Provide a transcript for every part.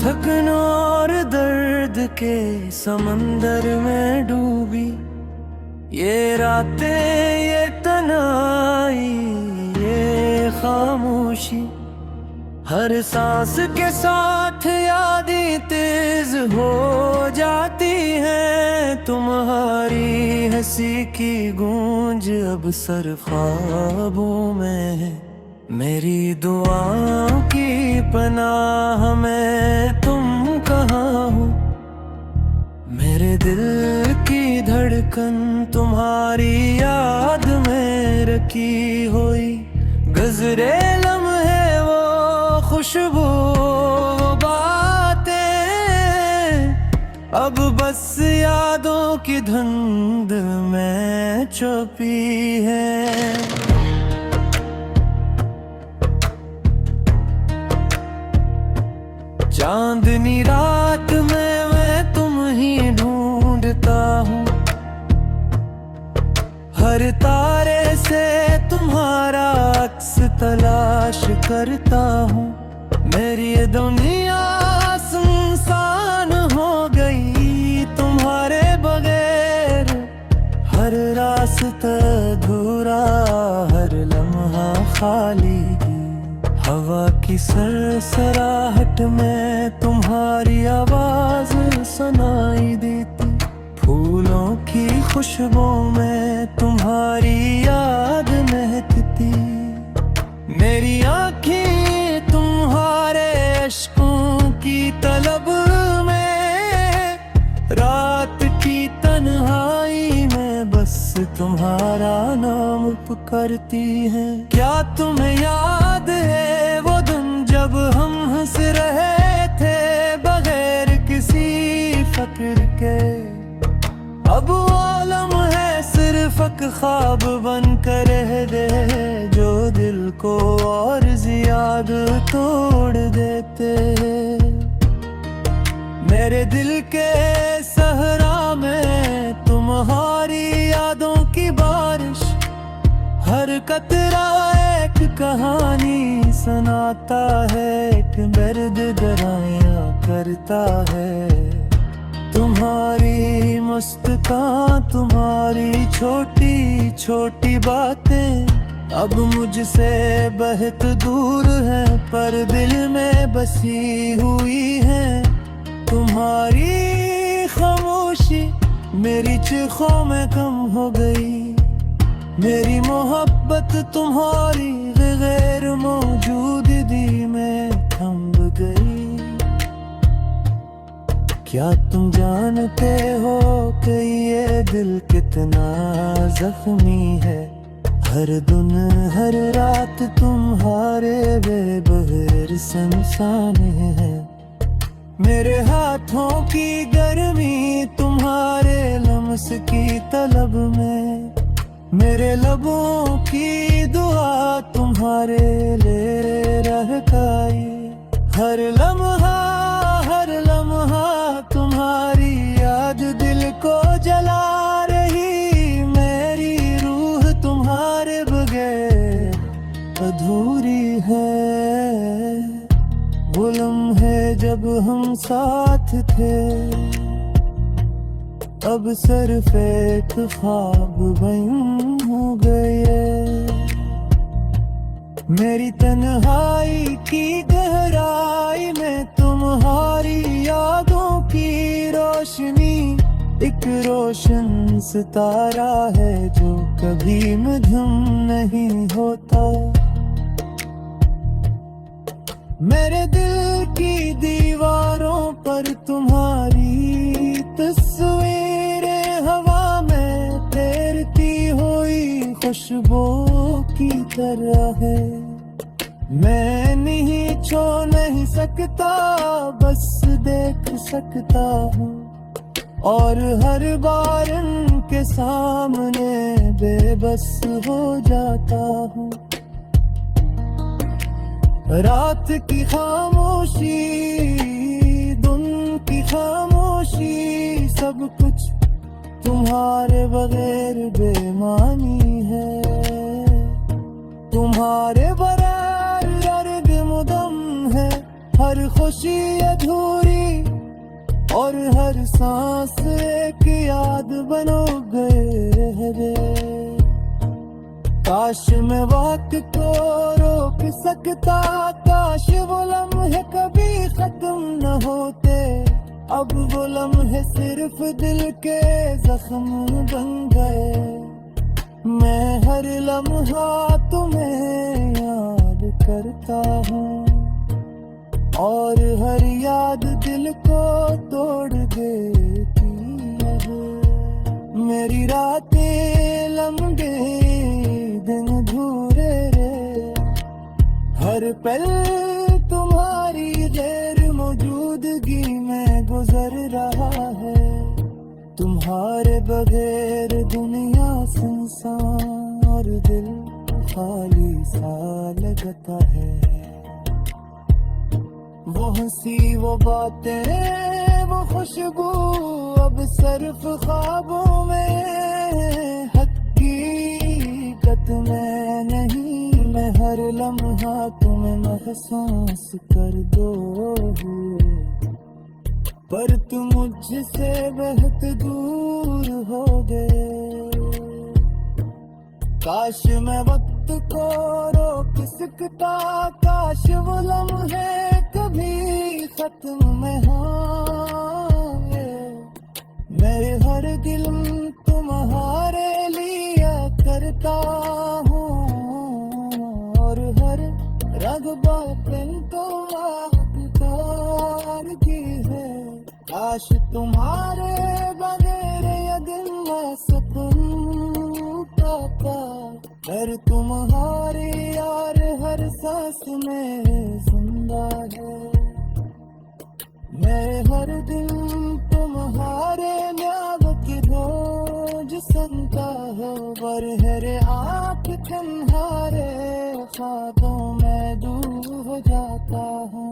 थकन और दर्द के समंदर में डूबी ये रातें, ये तन्हाई, ये खामोशी, हर सांस के साथ यादें तेज हो जाती हैं। तुम्हारी हंसी की गूंज अब सर ख्वाबों में है। मेरी दुआओं की पनाह में तुम कहाँ हो? मेरे दिल की धड़कन तुम्हारी याद में रखी हुई। गुज़रे लम्हे वो खुशबू बातें, अब बस यादों की धुंध में छुपी है। चांदनी रात में मैं तुम ही ढूंढता हूँ, हर तारे से तुम्हारा अक्स तलाश करता हूँ। मेरी ये दुनिया सुनसान हो गई तुम्हारे बगैर, हर रास्ता अधूरा, हर लम्हा खाली। हवा की सरसराहट में तुम्हारी आवाज सुनाई देती, फूलों की खुशबू में तुम्हारी याद महकती। मेरी आँखें तुम्हारे अश्कों की तलब में, रात की तन्हाई में बस तुम्हारा नाम पुकारती है। क्या तुम्हें याद है वो दिन जब हम हंस रहे थे बगैर किसी फक्र के? अब वो लम्हे सिर्फ एक ख्वाब बन कर रह दे, जो दिल को और ज्यादा तोड़ देते। मेरे दिल के सहरा में तुम्हारी यादों की बारिश, हर कतरा एक कहानी सुनाता है, एक दर्द गराया करता है। तुम्हारी मुस्कान, तुम्हारी छोटी छोटी बातें अब मुझसे बहुत दूर है, पर दिल में बसी हुई है। तुम्हारी खामोशी मेरी चीखों में कम हो गई, मेरी मोहब्बत तुम्हारी गैर मौजूदगी में थम गई। क्या तुम जानते हो कि ये दिल कितना जख्मी है? हर दिन हर रात तुम्हारे बेबहर संसान है। मेरे हाथों की गर्मी तुम्हारे लम्स की तलब में, मेरे लबों की दुआ तुम्हारे ले रह गई। हर लम्हा तुम्हारी याद दिल को जला रही, मेरी रूह तुम्हारे बगैर अधूरी है। वो लम्हे जब हम साथ थे, अब सिर्फ एक ख्वाब बन हो गए। मेरी तन्हाई की गहराई में तुम्हारी यादों की रोशनी, एक रोशन सितारा है जो कभी मध्यम नहीं होता। मेरे दिल की दीवारों पर तुम्हारी तस्वीरें हवा में तैरती हुई खुशबू की तरह है। मैं नहीं छोड़ नहीं सकता, बस देख सकता हूँ, और हर बार उनके सामने बेबस हो जाता हूँ। रात की खामोशी, दिन की खामोशी, सब कुछ तुम्हारे बगैर बेमानी है। तुम्हारे बगैर दर्द मुदम है, हर खुशी अधूरी और हर सांस एक याद बनो गए रे। काश मैं वक्त को रोक सकता, काश वो लम्हे कभी खत्म न होते। अब वो लम्हे सिर्फ दिल के जख्म बन गए। मैं हर लम्हा तुम्हें याद करता हूँ और हर याद दिल को तोड़ देती है। मेरी रातें लंबे दिन धूरे रे, हर पल तुम्हारी गैर मौजूदगी में गुजर रहा है। तुम्हारे बगैर दुनिया सुनसान और दिल खाली सा लगता है। वो हंसी वो बातें वो खुशबू अब सिर्फ ख्वाबों में, हकीकत में नहीं। मैं हर लम्हा तुम्हें महसूस कर दो, पर तुम मुझसे बहुत दूर हो गए। काश मैं वक्त को रोक सकता, काश वो लम्हे कभी खत्म में होंगे। मेरे हर दिल तुम्हारे लिए करता हूँ और हर रग़बा तो आपकार की है। काश तुम्हारे बगैर ये दिल में सुकून पाता, पर तुम्हारे यार हर सांस में जिंदा है। मैं हर दिन तुम्हारे न्याग की रोज सुनता हूँ, पर हर आँख तुम्हारे ख्वाबों में डूब हो जाता हूँ।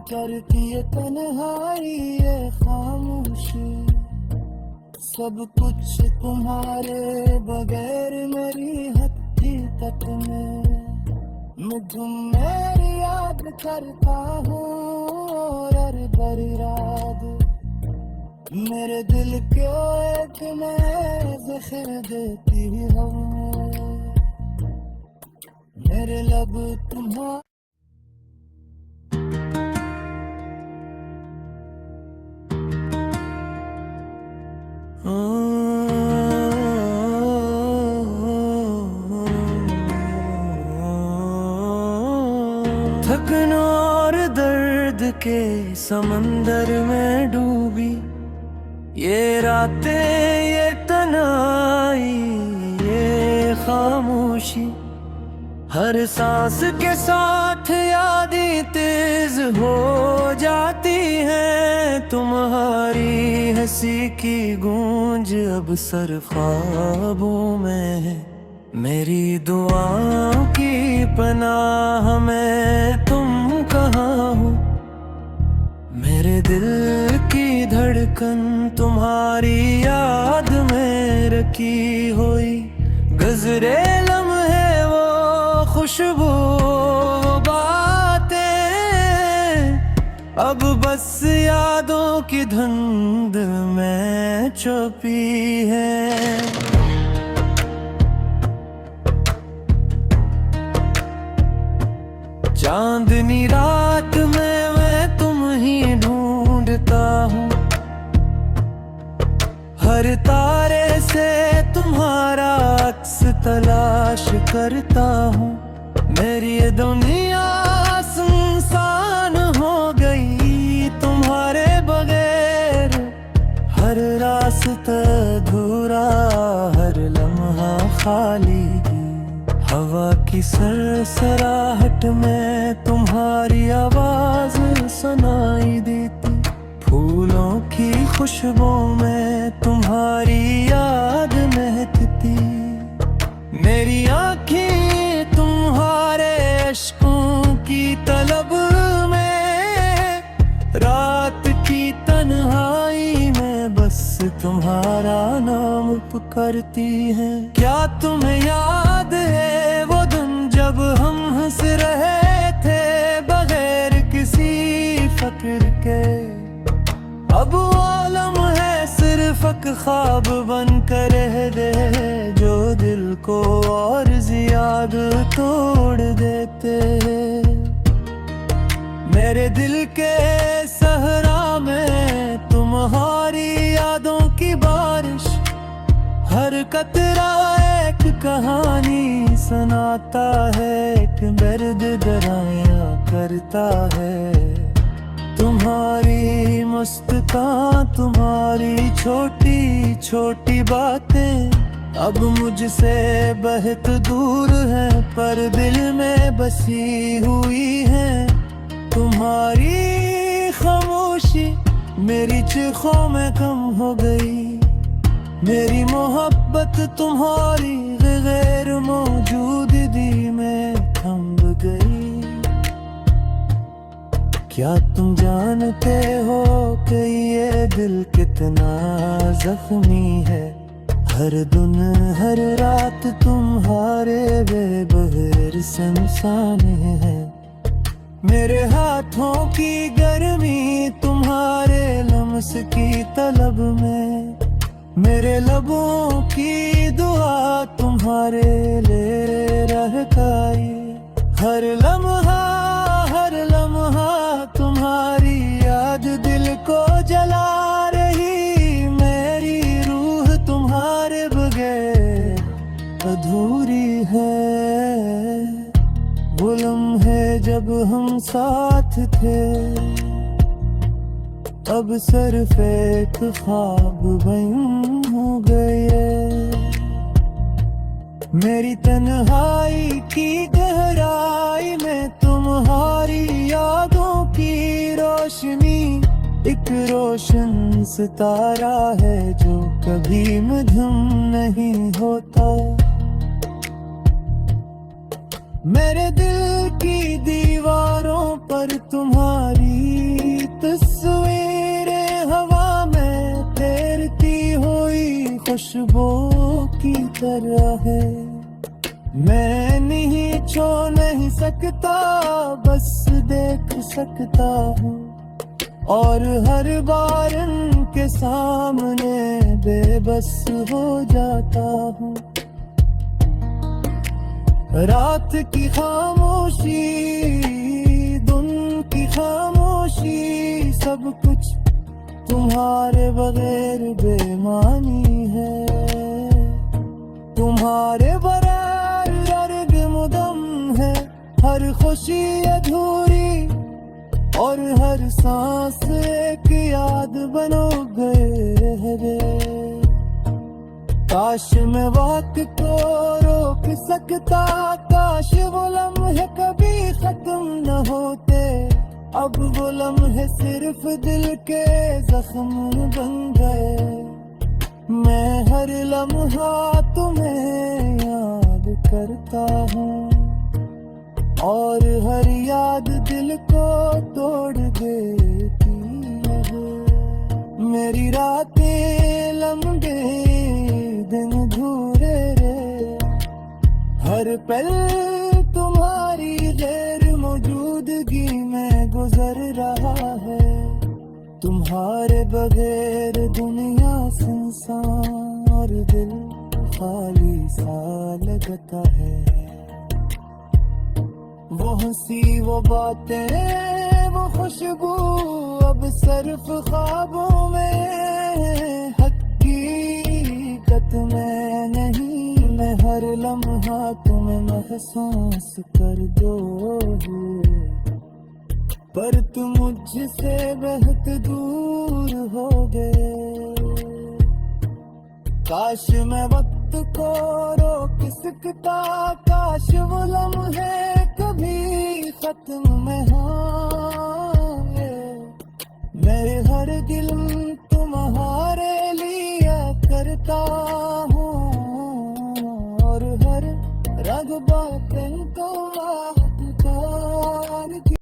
करती है तन्हाई ये खामोशी, सब कुछ तुम्हारे बगैर मेरी हकीकत में। मैं तुम्हें याद करता हूँ और हर बड़ी रात मेरे दिल को एक में ज़ख्म देती हूँ। मेरे लब तुम्हारे थकन और दर्द के समंदर में डूबी ये रातें, ये तन्हाई, ये खामोशी। हर सांस के साथ यादें तेज हो जाती हैं। तुम्हारी हंसी की गूंज अब सर ख्वाबों में है। मेरी दुआओं की पनाह में तुम कहाँ हो? मेरे दिल की धड़कन तुम्हारी याद में रखी हुई। गुज़रे लम्हे वो खुशबू बातें, अब बस यादों की धुंध में छुपी है। चांदनी रात में मैं तुम ही ढूंढता हूँ, हर तारे से तुम्हारा अक्स तलाश करता हूँ। मेरी ये दुनिया सुनसान हो गई तुम्हारे बगैर। हर रास्ता अधूरा, हर लम्हा खाली। हवा की सरसराहट में तुम्हारी आवाज सुनाई देती। फूलों की खुशबू में तुम्हारी याद महकती। मेरी आँखें तुम्हारे इश्कों की तलब में, रात की तन्हाई में बस तुम्हारा नाम पुकारती है। क्या तुम्हें याद है वो दिन जब जब हम हंस रहे थे बगैर किसी फक्र के, अब वो आलम है सिर्फ एक ख्वाब बन कर रह दे, जो दिल को और ज्यादा तोड़ देते। मेरे दिल के सहरा में तुम्हारी यादों की बारिश, हर कतरा एक कहानी सुनाता है, एक दर्द दराया करता है। तुम्हारी मुस्कान, तुम्हारी छोटी छोटी बातें अब मुझसे बहुत दूर हैं, पर दिल में बसी हुई हैं। तुम्हारी खामोशी मेरी चीखों में कम हो गई, मेरी मोहब्बत तुम्हारी गैर मौजूदगी में थम गई। क्या तुम जानते हो कि ये दिल कितना जख्मी है, हर दिन हर रात तुम्हारे बेबगैर संसाने हैं। मेरे हाथों की गर्मी तुम्हारे लम्स की तलब में, मेरे लबों की दुआ तुम्हारे ले रह गई। हर लम्हा तुम्हारी याद दिल को जला रही, मेरी रूह तुम्हारे बगैर अधूरी है। वो लम्हे जब हम साथ थे, अब सिर्फ एक ख्वाब बन हो गए। मेरी तन्हाई की गहराई में तुम्हारी यादों की रोशनी, एक रोशन सितारा है जो कभी मध्यम नहीं होता। मेरे दिल की दीवारों पर तुम्हारी तस्वीरें हवा में तैरती हुई खुशबू की तरह है। मैं नहीं छो नहीं सकता, बस देख सकता हूँ, और हर बार उनके सामने बेबस हो जाता हूँ। रात की खामोशी, दिन की खामोशी, सब कुछ तुम्हारे बगैर बेमानी है। तुम्हारे बगैर दर्द मुदम है, हर खुशी अधूरी और हर सांस एक याद बनो गए। काश मैं वक्त को रोक सकता, काश वो लम्हे कभी खत्म न होते। अब वो लम्हे सिर्फ दिल के जख्म बन गए। मैं हर लम्हा तुम्हें याद करता हूँ, और हर याद दिल को तोड़ देती है। मेरी रातें लम्बे दिन धूरे रे, हर पल तुम्हारी गैर मौजूदगी में गुजर रहा है। तुम्हारे बगैर दुनिया सुनसान और दिल खाली सा लगता है। वो हंसी वो बातें वो खुशबू अब सिर्फ ख्वाबों में, हकीकत में नहीं। मैं हर लम्हा तुम्हें महसूस कर दो, पर तुम मुझसे बहुत दूर हो गए। काश मैं वक्त को रोक सकता, काश वो लम्हे कभी खत्म में हो। मेरे हर दिल